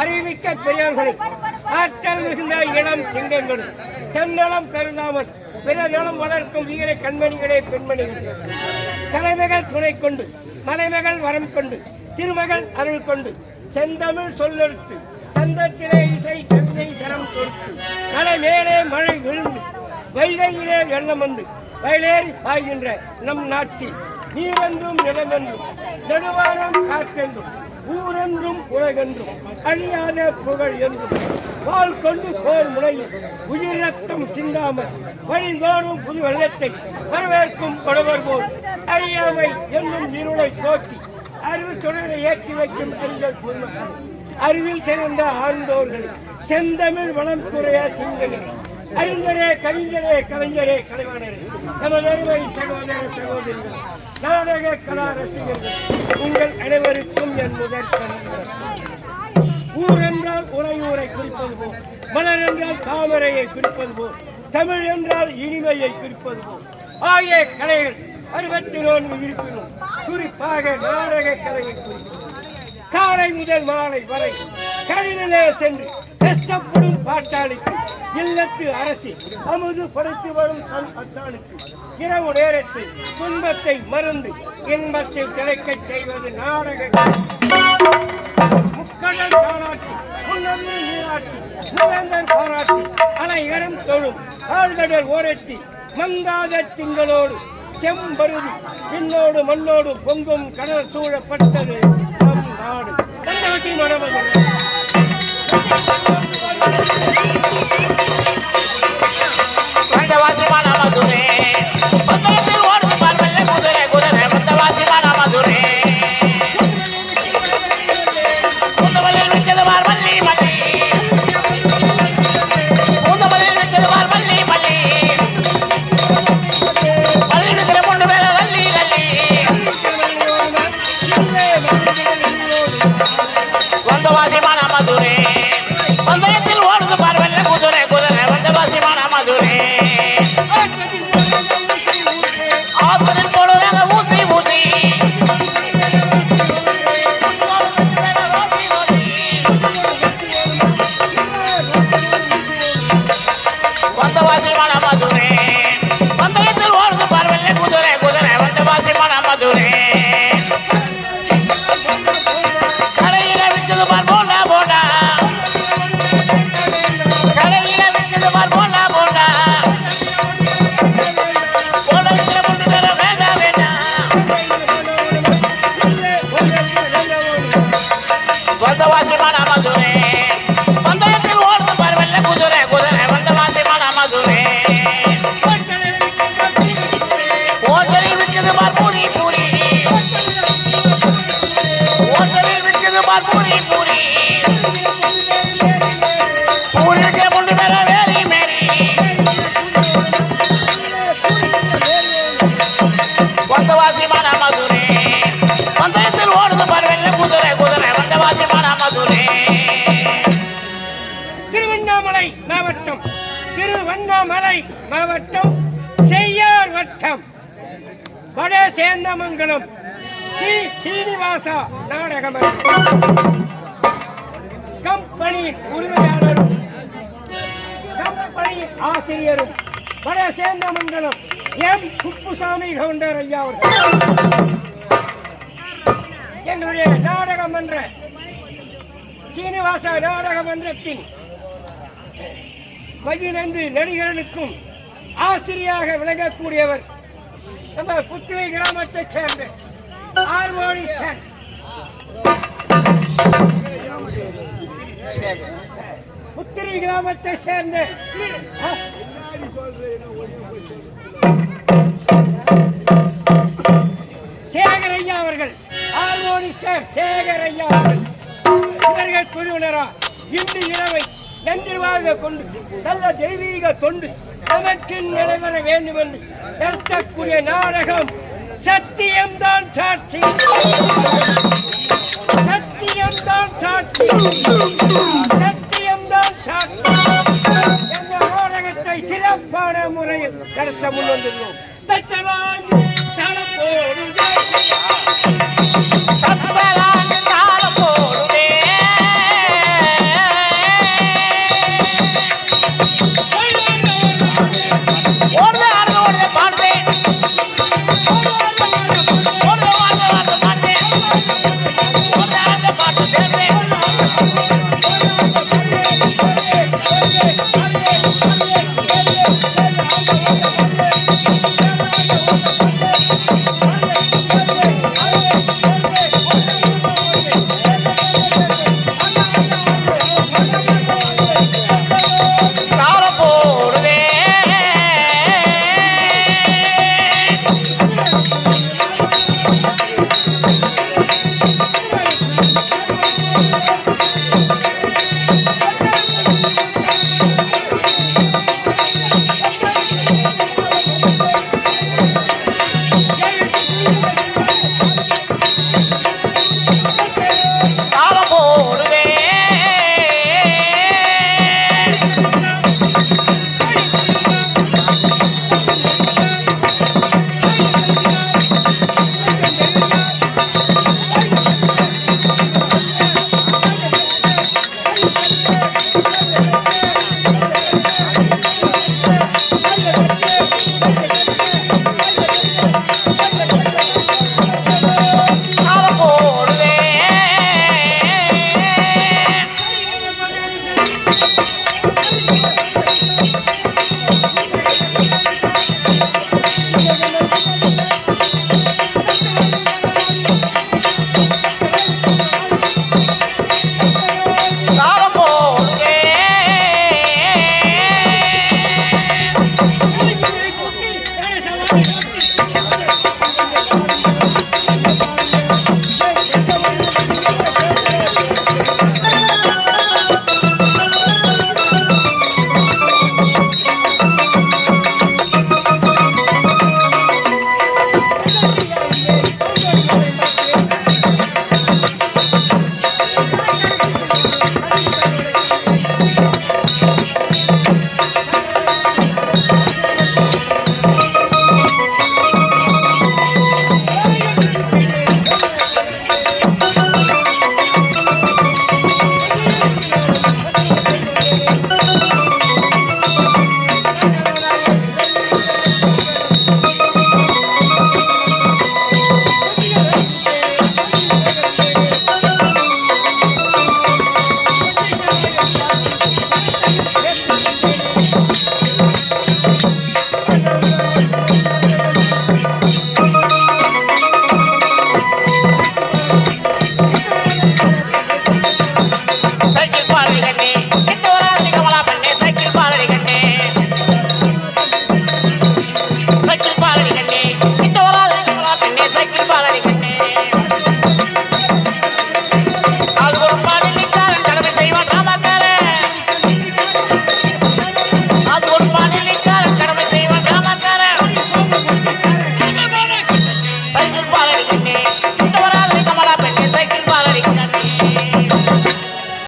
அறிவிக்க பெரியார்கள் ஆற்றல் மிகுந்த இளம் சிங்கங்கள் தன்னலம் கருதாமல் பிற நலம் வளர்க்கும் வீர கண்மணிகளே பெண்மணிகள் தலைமைகள் துணை கொண்டு மலைமகள் வரம் கொண்டு திருமகள் அருள் கொண்டு செந்தமிழ் சொல்லெடுத்து சந்தத்திலே இசை கவிதை சரம் கொடுத்து நல மேலே மழை விழுந்து வைகையிலே வெள்ளம் வந்து வயலேறி பாய்கின்ற நம் நாட்டில் நீரென்றும் நிலமென்றும் நெடுவானம் காற்றென்றும் ஊரென்றும் உலகென்றும் அழியாத புகழ் என்றும் பால் கொண்டு போர் முனையில் உயிர் ரத்தம் சிந்தாமல் வழிந்தோறும் புது வெள்ளத்தை வரவேற்கும் கொடவர் போல் அறியாமை என்னும் இருளை போக்கி அறிவு தொடரை ஏற்றி வைக்கும் அறிஞர் பொதுமக்கள் அறிவில் சிறந்த ஆண்டோர்கள் செந்தமிழ் வளம் குறைய சிந்தனை அறிஞரே கவிஞரே கலைஞரே கலைவாணரே நமது அருமை சகோதர சகோதரிகள் நாடக கலா ரசிகர்கள் உங்கள் அனைவருக்கும் என் முதற் ஊர் என்றால் உறையூரை குறிப்பது போல் மலர் என்றால் தாமரையை குறிப்பது போல் தமிழ் என்றால் இனிமையை குறிப்பது போல் ஆகிய கலைகள் 64 இருப்பினும் குறிப்பாக நாடக கலையை குறிப்பது காலை முதல் மாலை வரை கடலிலே சென்று கஷ்டப்படும் பாட்டாளிக்கு இல்லத்து அரசி அமுது படைத்து வரும் தன் பட்டாளுக்கு இரவு நேரத்தில் துன்பத்தை மறந்து இன்பத்தை திளைக்கச் செய்வது நாடக முக்கடல் பாராட்டி முன்னதில் நீராட்டி நுழைந்தர் பாராட்டி அனைவரும் தொழும் ஆழ்கடல் ஓரத்தி மங்காத திங்களோடு செம்பருதி பின்னோடு மண்ணோடு பொங்கும் கடல் சூழப்பட்டது நம் நாடு தந்தாசி மரபது திருவண்ணாமலை மாவட்டம் செய்யார் வட்டம் வட சேந்தமங்கலம் ஸ்ரீ சீனிவாசா நாடக கம்பெனி உரிமையாளரும் கம்பெனி ஆசிரியரும் வட சேந்தமங்கலம் எம் குப்புசாமி கவுண்டர் ஐயா என்னுடைய நாடக மன்ற சீனிவாசா நாடக மன்றத்தின் 15 நடிகர்களுக்கும் ஆசிரியாக விளங்கக்கூடியவர் நம்ம புத்திரை கிராமத்தை சேர்ந்த ஹார்மோனிஸ்டன் புத்திரி கிராமத்தை சேர்ந்த செய்து கொண்டு நல்ல தெய்வீக தொண்டு நமக்கு நிறைவேற வேண்டும் என்று நடத்தக்கூடிய நாடகம் சத்தியம்தான் சாட்சி, சத்தியம்தான் சாட்சி, சத்தியம்தான் சாட்சி என்ற நாடகத்தை சிறப்பான முறையில் நடத்த முன்வந்துள்ளோம். Thank you.